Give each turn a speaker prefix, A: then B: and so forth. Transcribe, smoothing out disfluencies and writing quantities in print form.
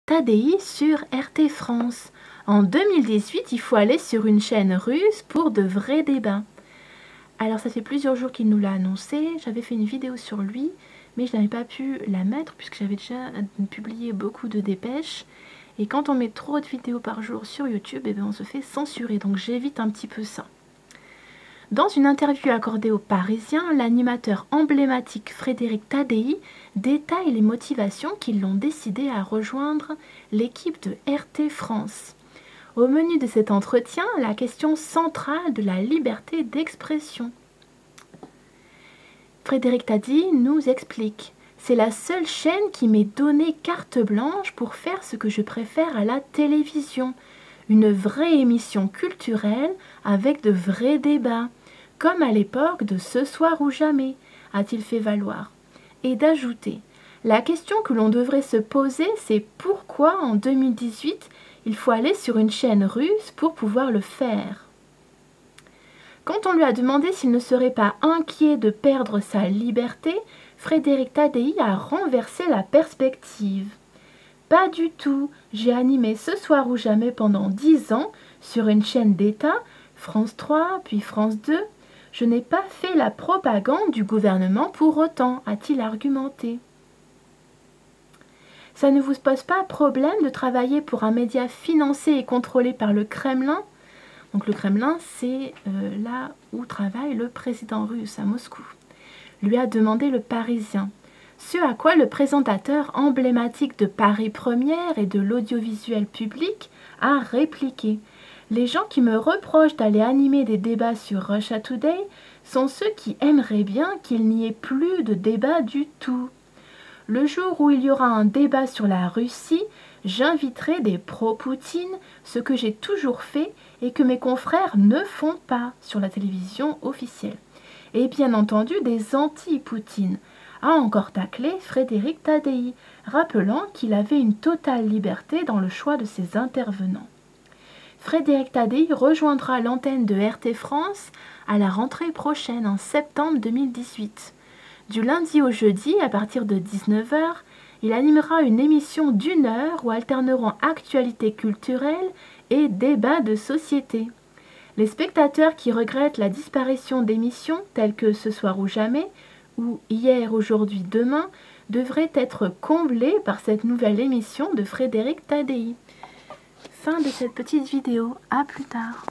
A: Tadi sur RT France. En 2018, il faut aller sur une chaîne russe pour de vrais débats. Alors ça fait plusieurs jours qu'il nous l'a annoncé, j'avais fait une vidéo sur lui, mais je n'avais pas pu la mettre puisque j'avais déjà publié beaucoup de dépêches. Et quand on met trop de vidéos par jour sur YouTube, eh bien on se fait censurer, donc j'évite un petit peu ça. Dans une interview accordée aux Parisiens, l'animateur emblématique Frédéric Tadei détaille les motivations qui l'ont décidé à rejoindre l'équipe de RT France. Au menu de cet entretien, la question centrale de la liberté d'expression. Frédéric Tadei nous explique: c'est la seule chaîne qui m'ait donné carte blanche pour faire ce que je préfère à la télévision. Une vraie émission culturelle avec de vrais débats, comme à l'époque de Ce soir ou jamais, a-t-il fait valoir. Et d'ajouter: la question que l'on devrait se poser, c'est pourquoi en 2018, il faut aller sur une chaîne russe pour pouvoir le faire. Quand on lui a demandé s'il ne serait pas inquiet de perdre sa liberté, Frédéric Tadei a renversé la perspective. Pas du tout, j'ai animé Ce soir ou jamais pendant 10 ans sur une chaîne d'État, France 3 puis France 2. Je n'ai pas fait la propagande du gouvernement pour autant, a-t-il argumenté. Ça ne vous pose pas problème de travailler pour un média financé et contrôlé par le Kremlin? Donc le Kremlin, c'est là où travaille le président russe, à Moscou. Lui a demandé le Parisien. Ce à quoi le présentateur emblématique de Paris Première et de l'audiovisuel public a répliqué: les gens qui me reprochent d'aller animer des débats sur Russia Today sont ceux qui aimeraient bien qu'il n'y ait plus de débat du tout. Le jour où il y aura un débat sur la Russie, j'inviterai des pro-Poutine, ce que j'ai toujours fait et que mes confrères ne font pas sur la télévision officielle. Et bien entendu des anti-Poutine, a encore taclé Frédéric Tadei, rappelant qu'il avait une totale liberté dans le choix de ses intervenants. Frédéric Tadei rejoindra l'antenne de RT France à la rentrée prochaine, en septembre 2018. Du lundi au jeudi, à partir de 19 h, il animera une émission d'1 heure où alterneront actualité culturelle et débats de société. Les spectateurs qui regrettent la disparition d'émissions telles que Ce soir ou jamais, ou Hier, aujourd'hui, demain, devraient être comblés par cette nouvelle émission de Frédéric Tadei. Fin de cette petite vidéo, à plus tard.